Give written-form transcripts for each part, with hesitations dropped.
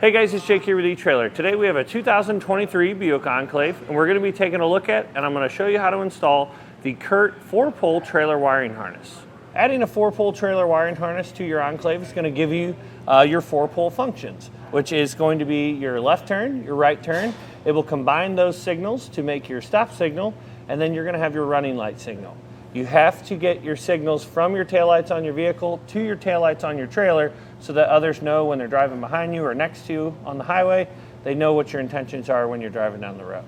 Hey guys, it's Jake here with eTrailer. Today we have a 2023 Buick Enclave and we're going to be taking a look at, and I'm going to show you how to install the Curt 4-pole trailer wiring harness. Adding a 4-pole trailer wiring harness to your Enclave is going to give you your 4-pole functions, which is going to be your left turn, your right turn. It will combine those signals to make your stop signal, and then you're going to have your running light signal. You have to get your signals from your taillights on your vehicle to your taillights on your trailer so that others know when they're driving behind you or next to you on the highway, they know what your intentions are when you're driving down the road.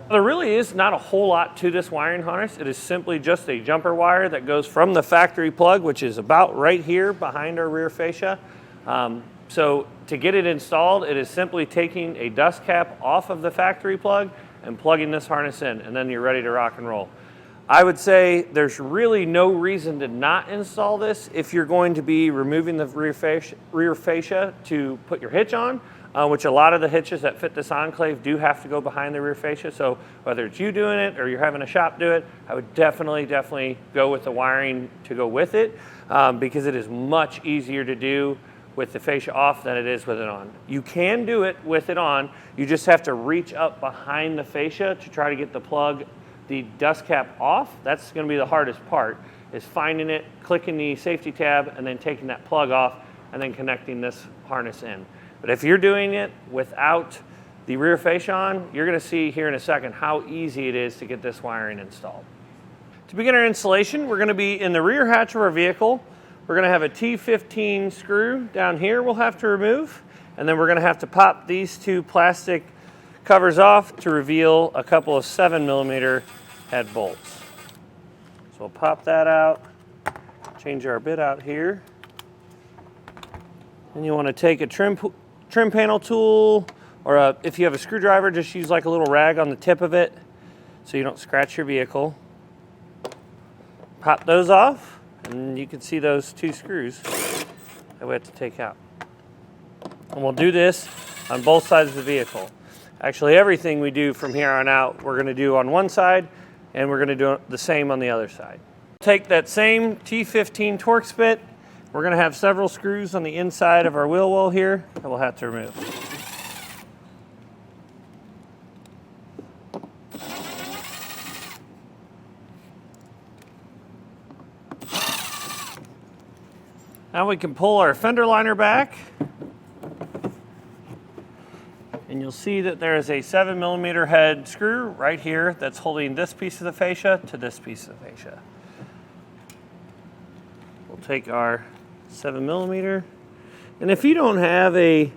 There really is not a whole lot to this wiring harness. It is simply just a jumper wire that goes from the factory plug, which is about right here behind our rear fascia. So to get it installed, it is simply taking a dust cap off of the factory plug and plugging this harness in, and then you're ready to rock and roll. I would say there's really no reason to not install this if you're going to be removing the rear fascia to put your hitch on, which a lot of the hitches that fit this Enclave do have to go behind the rear fascia. So whether it's you doing it or you're having a shop do it, I would definitely go with the wiring to go with it because it is much easier to do with the fascia off than it is with it on. You can do it with it on, you just have to reach up behind the fascia to try to get the plug, the dust cap off. That's going to be the hardest part, is finding it, clicking the safety tab, and then taking that plug off and then connecting this harness in. But if you're doing it without the rear fascia on, you're going to see here in a second how easy it is to get this wiring installed. To begin our installation, we're going to be in the rear hatch of our vehicle. We're going to have a T15 screw down here we'll have to remove, and then we're going to have to pop these two plastic covers off to reveal a couple of 7mm head bolts. So we'll pop that out, change our bit out here. And you want to take a trim panel tool, or if you have a screwdriver, just use like a little rag on the tip of it so you don't scratch your vehicle. Pop those off, and you can see those two screws that we have to take out. And we'll do this on both sides of the vehicle. Actually, everything we do from here on out, we're going to do on one side, and we're going to do the same on the other side. Take that same T15 Torx bit. We're going to have several screws on the inside of our wheel well here that we'll have to remove. Now we can pull our fender liner back, and you'll see that there is a 7mm head screw right here that's holding this piece of the fascia to this piece of the fascia. We'll take our 7mm, and if you don't have a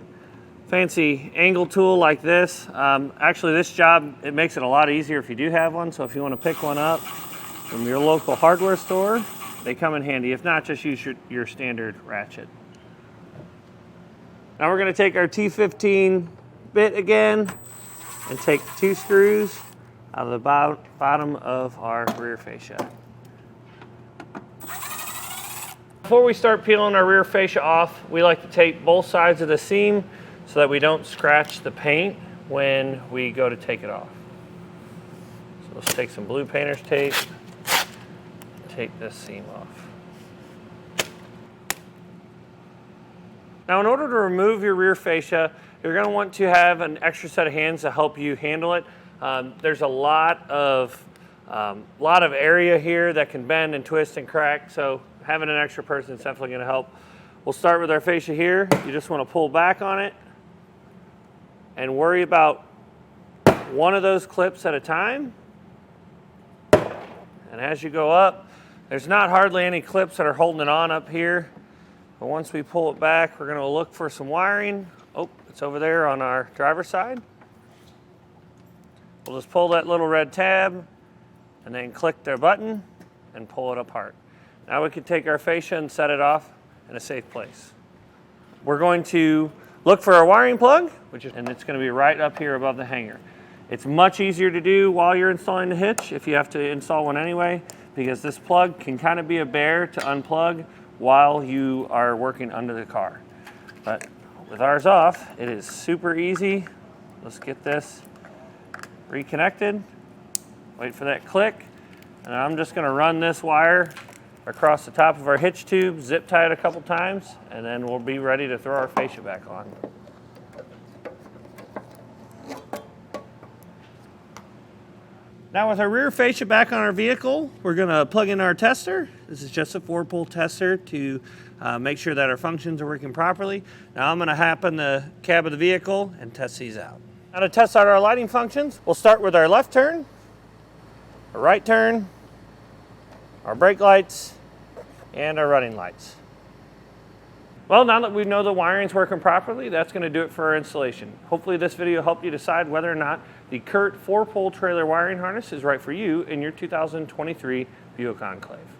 fancy angle tool like this, actually this job, it makes it a lot easier if you do have one. So if you want to pick one up from your local hardware store, they come in handy. If not, just use your standard ratchet. Now we're going to take our T15 bit again and take two screws out of the bottom of our rear fascia. Before we start peeling our rear fascia off, we like to tape both sides of the seam so that we don't scratch the paint when we go to take it off. So let's take some blue painter's tape, take this seam off. Now in order to remove your rear fascia, you're going to want to have an extra set of hands to help you handle it. There's a lot of area here that can bend and twist and crack, so having an extra person is definitely going to help. We'll start with our fascia here. You just want to pull back on it and worry about one of those clips at a time. And as you go up, there's not hardly any clips that are holding it on up here. But once we pull it back, we're going to look for some wiring. Oh, it's over there on our driver's side. We'll just pull that little red tab and then click their button and pull it apart. Now we can take our fascia and set it off in a safe place. We're going to look for our wiring plug, and it's going to be right up here above the hanger. It's much easier to do while you're installing the hitch, if you have to install one anyway, because this plug can kind of be a bear to unplug while you are working under the car. But with ours off, it is super easy. Let's get this reconnected. Wait for that click. And I'm just going to run this wire across the top of our hitch tube, zip tie it a couple times, and then we'll be ready to throw our fascia back on. Now with our rear fascia back on our vehicle, we're going to plug in our tester. This is just a 4-pole tester to make sure that our functions are working properly. Now I'm going to hop in the cab of the vehicle and test these out. Now to test out our lighting functions, we'll start with our left turn, our right turn, our brake lights, and our running lights. Well, now that we know the wiring's working properly, that's going to do it for our installation. Hopefully this video helped you decide whether or not the Curt 4-pole trailer wiring harness is right for you in your 2023 Buick Enclave.